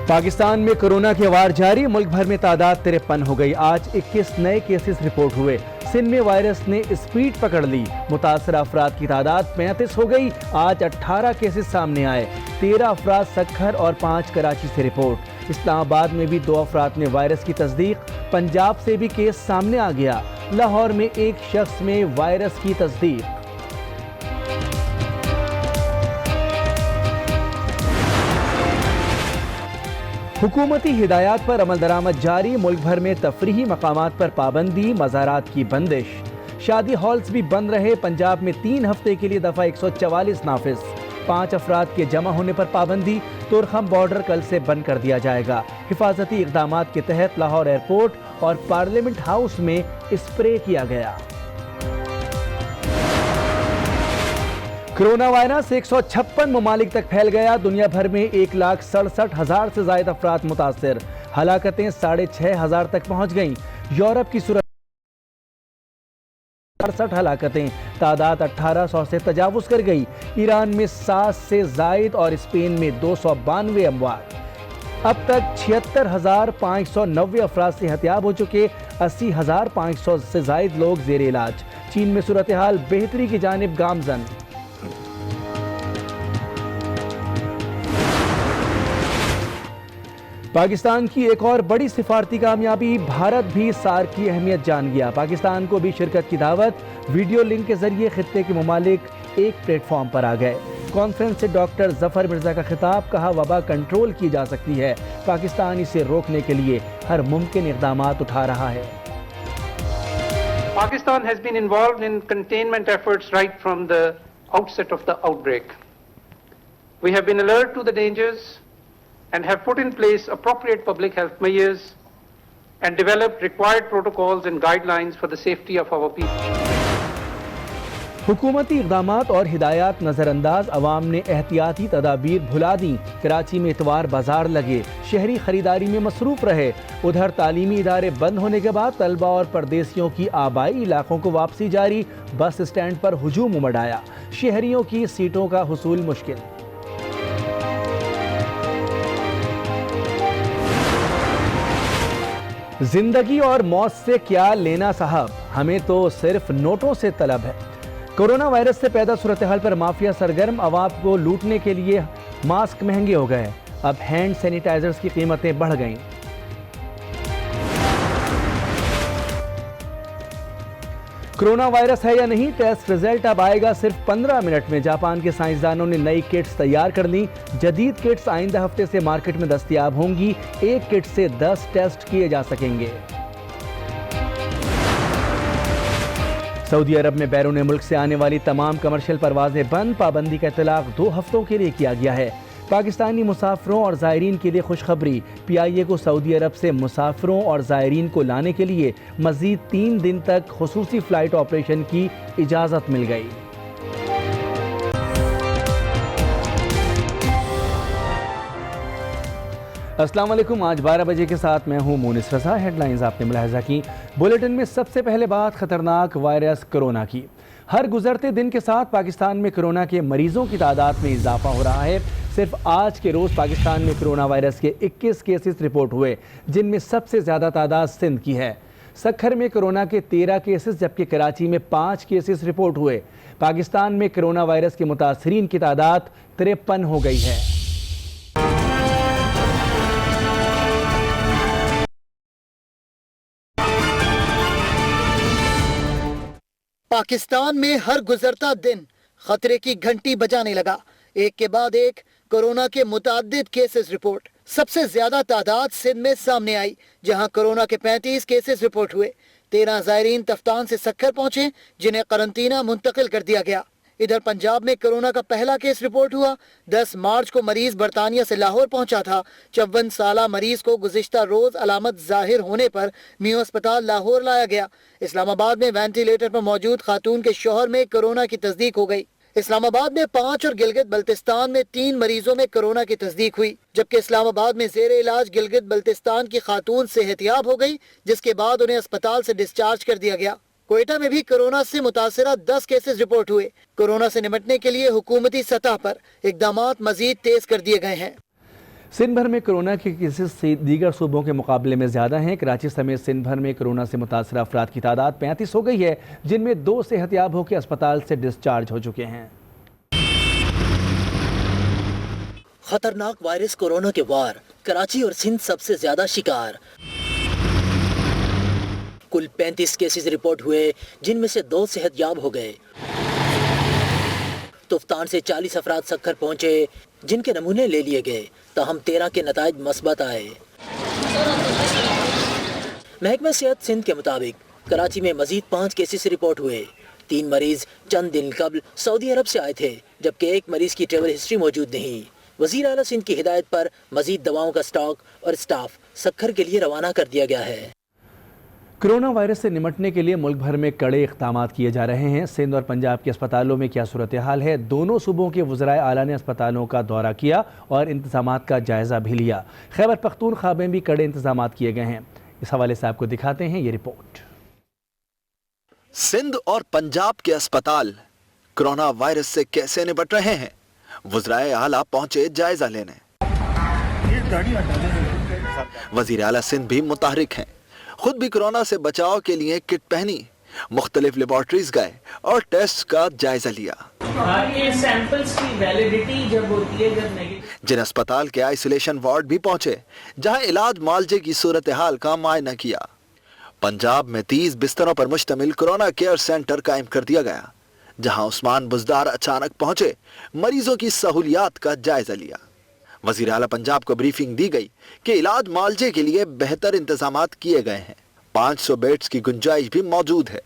पाकिस्तान में कोरोना की वार जारी, मुल्क भर में तादाद 53 हो गई। आज 21 नए केसेस रिपोर्ट हुए। सिंध में वायरस ने स्पीड पकड़ ली, मुतासर अफराद की तादाद 35 हो गई। आज 18 केसेस सामने आए, 13 अफराद सक्खर और 5 कराची से रिपोर्ट। इस्लामाबाद में भी 2 अफराद में वायरस की तस्दीक। पंजाब से भी केस सामने आ गया। लाहौर में एक शख्स में वायरस की तस्दीक। हुकूमती हिदायत पर अमल दरामद जारी, मुल्क भर में तफरीही मकामात पर पाबंदी, मज़ारात की बंदिश। शादी हॉल्स भी बंद रहे। पंजाब में 3 हफ्ते के लिए दफ़ा 144 नाफिज। 5 अफराद के जमा होने पर पाबंदी। तुरखम बॉर्डर कल से बंद कर दिया जाएगा। हिफाजती इक़दामात के तहत लाहौर एयरपोर्ट और पार्लियामेंट हाउस में स्प्रे किया गया। कोरोना वायरस 156 ममालिक तक फैल गया। दुनिया भर में 1,67,000 से ज़ायद अफराद मुतासिर। हलाकतें 6,500 तक पहुँच गईं। यूरोप की सूरत 68 हलाकतें, तादाद 1800 से तजावुज़ कर गई। ईरान में 7 से ज़ायद और स्पेन में 292 अमवात। अब तक 76,590 अफराद सेहतियाब हो चुके। 80,500 से ज़ायद लोग ज़ेर इलाज। चीन में सूरत हाल बेहतरी की जानिब गामज़न। पाकिस्तान की एक और बड़ी सिफारती कामयाबी, भारत भी सार्क की अहमियत जान गया। पाकिस्तान को भी शिरकत की दावत। वीडियो लिंक के जरिए खित्ते के ममालिक एक प्लेटफॉर्म पर आ गए। कॉन्फ्रेंस से डॉक्टर जफर मिर्जा का खिताब, कहा वबा कंट्रोल की जा सकती है। पाकिस्तान इसे रोकने के लिए हर मुमकिन इक़दामात उठा रहा है। Pakistan has been involved in containment efforts right from the outset of the outbreak. We have been alert to the dangers and have put in place appropriate public health measures and developed required protocols and guidelines for the safety of our people. हुकूमती इक़दामात और हिदायत नज़रअंदाज, अवाम ने एहतियाती तदाबीर भुला दी। कराची में इतवार बाजार लगे, शहरी खरीदारी में मसरूफ़ रहे। उधर तालीमी इदारे बंद होने के बाद तलबा और परदेसियों की आबाई इलाकों को वापसी जारी। बस स्टैंड पर हुजूम उमड़ आया, शहरियों की सीटों का हुसूल मुश्किल। जिंदगी और मौत से क्या लेना साहब, हमें तो सिर्फ नोटों से तलब है। कोरोना वायरस से पैदा सूरत हाल पर माफिया सरगर्म, अवाम को लूटने के लिए मास्क महंगे हो गए। अब हैंड सैनिटाइजर्स की कीमतें बढ़ गईं। कोरोना वायरस है या नहीं, टेस्ट रिजल्ट अब आएगा सिर्फ 15 मिनट में। जापान के साइंसदानों ने नई किट्स तैयार कर ली। जदीद किट्स आइंदा हफ्ते से मार्केट में दस्तयाब होंगी। एक किट से 10 टेस्ट किए जा सकेंगे। सऊदी अरब में बैरून मुल्क से आने वाली तमाम कमर्शियल परवाजें बंद। पाबंदी का इतलाक 2 हफ्तों के लिए किया गया है। पाकिस्तानी मुसाफिरों और ज़ायरीन के लिए खुशखबरी, PIA को सऊदी अरब से मुसाफिरों और ज़ायरीन को लाने के लिए मज़ीद 3 दिन तक खुसूसी फ़्लाइट ऑपरेशन की इजाज़त मिल गई। अस्सलाम वालेकुम, आज 12 बजे के साथ मैं हूँ मोनिस रज़ा। हेडलाइंस आपने मुलाहिज़ा की। बुलेटिन में सबसे पहले बात खतरनाक वायरस कोरोना की। हर गुजरते दिन के साथ पाकिस्तान में कोरोना के मरीजों की तादाद में इजाफा हो रहा है। सिर्फ आज के रोज़ पाकिस्तान में कोरोना वायरस के 21 केसेस रिपोर्ट हुए, जिनमें सबसे ज़्यादा तादाद सिंध की है। सक्खर में कोरोना के 13 केसेस, जबकि कराची में 5 केसेस रिपोर्ट हुए। पाकिस्तान में कोरोना वायरस के मुतासरीन की तादाद 53 हो गई है। पाकिस्तान में हर गुजरता दिन खतरे की घंटी बजाने लगा। एक के बाद एक कोरोना के मुताद्दिद केसेस रिपोर्ट। सबसे ज्यादा तादाद सिंध में सामने आई, जहां कोरोना के 35 केसेस रिपोर्ट हुए। 13 ज़ायरीन तफ्तान से सक्खर पहुंचे, जिन्हें करंतना मुंतकिल कर दिया गया। इधर पंजाब में कोरोना का पहला केस रिपोर्ट हुआ। 10 मार्च को मरीज बरतानिया से लाहौर पहुंचा था। 54 साला मरीज को गुज़िश्ता रोज अलामत जाहिर होने पर मियो अस्पताल लाहौर लाया गया। इस्लामाबाद में वेंटिलेटर पर मौजूद खातून के शौहर में कोरोना की तस्दीक हो गई। इस्लामाबाद में 5 और गिलगित बल्तिस्तान में 3 मरीजों में कोरोना की तस्दीक हुई, जबकि इस्लामाबाद में जेर इलाज गिलगित बल्तिस्तान की खातून सेहतियाब हो गई, जिसके बाद उन्हें अस्पताल से डिस्चार्ज कर दिया गया। कोयटा में भी कोरोना से मुतासरा 10 केसेस रिपोर्ट हुए। कोरोना से निपटने के लिए हुकूमती सतह पर इक़दामात मजीद तेज कर दिए गए हैं। सिंध भर में कोरोना के केसेस दीगर सूबों के मुकाबले में ज़्यादा हैं। कराची समेत सिंध भर में कोरोना से मुतासर अफराद की तादाद 35 हो गई है, जिनमें 2 सेहतयाब होकर अस्पताल से डिस्चार्ज हो चुके हैं। खतरनाक वायरस कोरोना के वार, कराची और सिंध सबसे ज्यादा शिकार। कुल 35 केसेस रिपोर्ट हुए, जिनमें से 2 सेहतयाब हो गए। तुफ्तान से 40 अफराद सक्खर पहुंचे, जिनके नमूने ले लिए गए, ताहम 13 के नताइज मस्बत आए। महकमा सेहत सिंध के मुताबिक कराची में मजीद 5 केसेस रिपोर्ट हुए। 3 मरीज चंद दिन कबल सऊदी अरब से आए थे, जबकि 1 मरीज की ट्रेवल हिस्ट्री मौजूद नहीं। वज़ीर आला सिंध की हिदायत पर मजीद दवाओं का स्टॉक और स्टाफ सक्खर के लिए रवाना कर दिया गया है। कोरोना वायरस से निमटने के लिए मुल्क भर में कड़े इक़दामात किए जा रहे हैं। सिंध और पंजाब के अस्पतालों में क्या सूरत हाल है? दोनों सूबों के वज़राए आला ने अस्पतालों का दौरा किया और इंतज़ामात का जायज़ा भी लिया। खैबर पख्तूनख्वा में भी कड़े इंतज़ामात किए गए हैं। इस हवाले से आपको दिखाते हैं ये रिपोर्ट। सिंध और पंजाब के अस्पताल कोरोना वायरस से कैसे निपट रहे हैं? वज़राए आला पहुंचे जायजा लेने। वज़ीर आला सिंध भी मुतहरिक हैं, खुद भी कोरोना से बचाव के लिए किट पहनी, मुख्तलिफ लेबॉर्ट्रीज गए और टेस्ट का जायजा लिया। सैंपल्स की वैलिडिटी जब होती है, जब नेगेटिव। जिन अस्पताल के आइसोलेशन वार्ड भी पहुंचे, जहां इलाज मुआलजे की सूरत हाल का मुआयना किया। पंजाब में 30 बिस्तरों पर मुश्तमिल कोरोना केयर सेंटर कायम कर दिया गया, जहां उस्मान बुज़दार अचानक पहुंचे, मरीजों की सहूलियात का जायजा लिया। वज़ीर आला पंजाब को ब्रीफिंग दी गई कि इलाज मुआलजे के लिए बेहतर इंतजामात किए गए हैं, 500 बेड्स की गुंजाइश भी मौजूद है।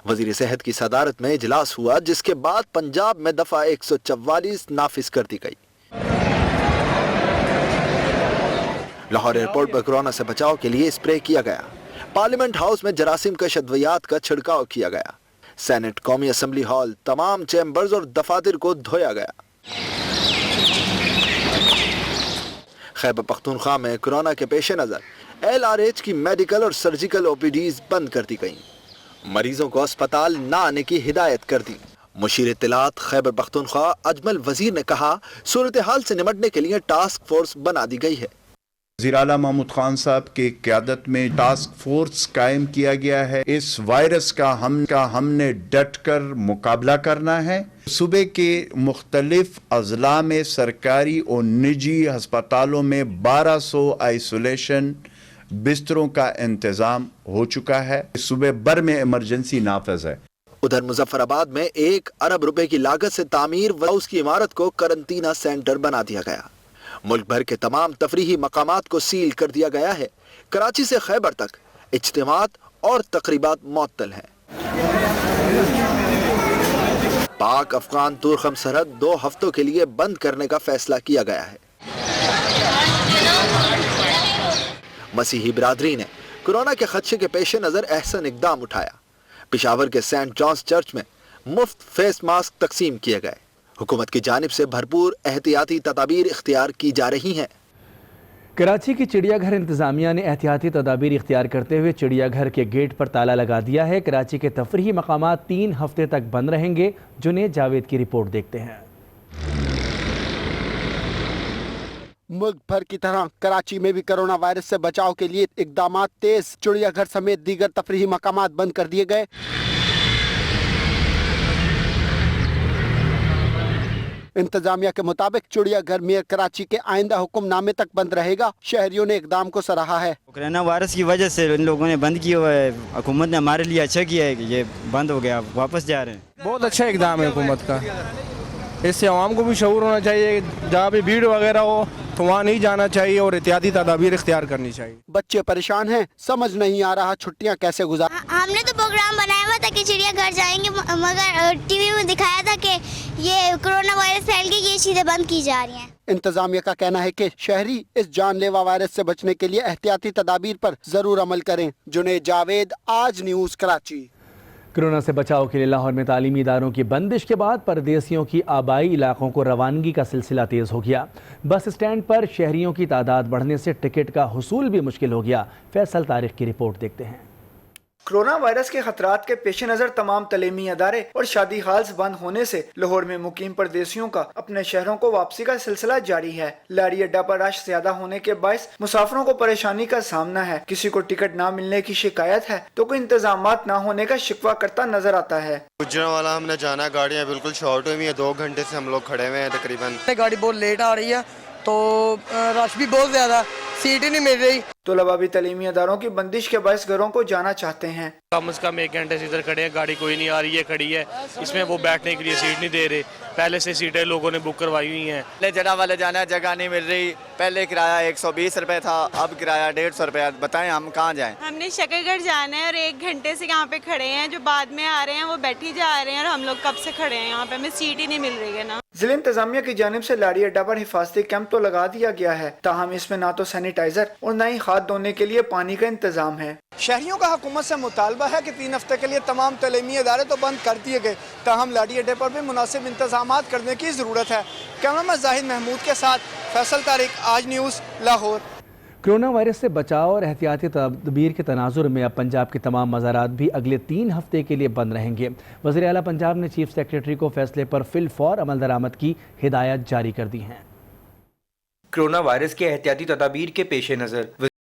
वज़ीर सेहत की सदारत में इजलास हुआ, जिसके बाद पंजाब में दफा 144 नाफिज कर दी गई। लाहौर एयरपोर्ट पर कोरोना से बचाव के लिए स्प्रे किया गया। पार्लियामेंट हाउस में जरासीम कश अद्वियात का छिड़काव किया गया। सेनेट, कौमी असम्बली हॉल, तमाम चैम्बर्स और दफातर को धोया गया। खैबर पख्तूनख्वा में कोरोना के पेश नज़र LRH की मेडिकल और सर्जिकल OPDs बंद कर दी गई। मरीजों को अस्पताल न आने की हिदायत कर दी। मुशीर इत्तलात खैबर पख्तूनख्वा अजमल वजीर ने कहा, सूरत हाल से निमटने के लिए टास्क फोर्स बना दी गई है। वज़ीर आला महमूद खान साहब की क़यादत में टास्क फोर्स कायम किया गया है। इस वायरस का हमने डट कर मुकाबला करना है। सूबे के मुख्तलिफ अजला में सरकारी और निजी अस्पतालों में 1200 आइसोलेशन बिस्तरों का इंतज़ाम हो चुका है। सूबे भर में इमरजेंसी नाफिज है। उधर मुजफ्फराबाद में 1 अरब रुपए की लागत से तामीर व उसकी इमारत को करंटीना सेंटर बना दिया गया। मुल्क भर के तमाम तफरीही मकामात को सील कर दिया गया है। कराची से खैबर तक इज्तिमात और तकरीबात मुअत्तल हैं। पाक अफगान तुर्खम सरहद 2 हफ्तों के लिए बंद करने का फैसला किया गया है। मसीही बिरादरी ने कोरोना के खदशे के पेश नजर अहसन इकदाम उठाया। पिशावर के सेंट जॉन्स चर्च में मुफ्त फेस मास्क तकसीम किए गए। हुकूमत की जानिब से भरपूर एहतियाती तदाबीर इख्तियार की जा रही हैं। कराची की चिड़ियाघर इंतजामिया ने एहतियाती तदाबीर इख्तियार करते हुए चिड़ियाघर के गेट पर ताला लगा दिया है। कराची के तफरीही मकामात 3 हफ्ते तक बंद रहेंगे। जुनेद जावेद की रिपोर्ट देखते हैं। मुल्क भर की तरह कराची में भी कोरोना वायरस से बचाव के लिए इकदामात तेज। चिड़ियाघर समेत दीगर तफरीही मकामात बंद कर दिए गए। इंतजामिया के मुताबिक चिड़ियाघर मेयर कराची के आइंदा हुक्मनामे तक बंद रहेगा। शहरियों ने इकदाम को सराहा है। कोरोना वायरस की वजह से इन लोगों ने बंद किया हुआ है। हुकूमत ने हमारे लिए अच्छा किया है कि ये बंद हो गया, वापस जा रहे हैं। बहुत अच्छा इकदाम है हुकूमत का। इससे आवाम को भी शऊर होना चाहिए, जहाँ भी भीड़ वगैरह हो तो वहाँ नहीं जाना चाहिए और एहतियाती तदाबीर इख्तियार करनी चाहिए। बच्चे परेशान हैं, समझ नहीं आ रहा छुट्टियाँ कैसे गुजार। हमने तो प्रोग्राम बनाया हुआ था कि चिड़ियाघर जाएंगे, मगर टीवी में दिखाया था कि ये कोरोना वायरस फैल गई, ये चीजें बंद की जा रही हैं। इंतजामिया का कहना है कि शहरी इस जानलेवा वायरस से बचने के लिए एहतियाती तदाबीर पर जरूर अमल करें। जुनेद जावेद, आज न्यूज़, कराची। कोरोना से बचाव के लिए लाहौर में तालीमी इदारों की बंदिश के बाद परदेसियों की आबाई इलाकों को रवानगी का सिलसिला तेज़ हो गया। बस स्टैंड पर शहरियों की तादाद बढ़ने से टिकट का हुसूल भी मुश्किल हो गया। फैसल तारिक की रिपोर्ट देखते हैं। कोरोना वायरस के खतरात के पेश नज़र तमाम तलीमी अदारे और शादी हाल्स बंद होने से लाहौर में मुकीम परदेसियों का अपने शहरों को वापसी का सिलसिला जारी है। लारी अड्डा पर रश ज्यादा होने के बायस मुसाफिरों को परेशानी का सामना है। किसी को टिकट न मिलने की शिकायत है तो कोई इंतजामात न होने का शिकवा करता नजर आता है। गुजरांवाला हमने जाना है, गाड़ियाँ बिल्कुल शॉर्ट हुई है, 2 घंटे से हम लोग खड़े हुए हैं तकरीबन। गाड़ी बहुत लेट आ रही है तो रश भी बहुत ज्यादा, सीट ही नहीं मिल रही। तलबा भी तलीमी अदारों की बंदिश के बायस घरों को जाना चाहते हैं। कम से कम 1 घंटे से इधर खड़े हैं, गाड़ी कोई नहीं आ रही है, खड़ी है, इसमें वो बैठने के लिए सीट नहीं दे रहे। पहले से सीटें लोगों ने बुक करवाई हुई हैं। पहले जगह वाले जाना है, जगह नहीं मिल रही। पहले किराया 120 रुपए था, अब किराया 150 रुपया। बताएं हम कहाँ जाएं? हमने शकरगढ़ जाना है और 1 घंटे से यहाँ पे खड़े हैं। जो बाद में आ रहे हैं वो बैठी जा रहे हैं और हम लोग कब से खड़े हैं यहाँ पे, हमें सीट ही नहीं मिल रही है ना। जिला इंतजामिया की जानिब से लाड़ी अड्डा पर हिफाजती कैंप तो लगा दिया गया है, ताहम इसमें ना तो सैनिटाइजर और न ही हाथ धोने के लिए पानी का इंतजाम है। शहरियों का हुकूमत से मुतालबा है कि 3 हफ्ते के लिए तमाम तलीमी अदारे तो बंद कर दिए गए, ताहम लाड़ी अड्डे पर भी मुनासिब इंतजाम करने की ज़रूरत है। कैमरामैन जाहिद महमूद के साथ फैसल तारिक, आज न्यूज़, लाहौर। कोरोना वायरस से बचाव और एहतियाती तदबीर के तनाजुर में अब पंजाब के तमाम मज़ारात भी अगले 3 हफ्ते के लिए बंद रहेंगे। वज़ीर आला पंजाब ने चीफ सेक्रेटरी को फैसले पर फिल फौर अमल दरामद की हिदायत जारी कर दी हैं। कोरोना वायरस के एहतियाती तदाबीर के पेश नज़र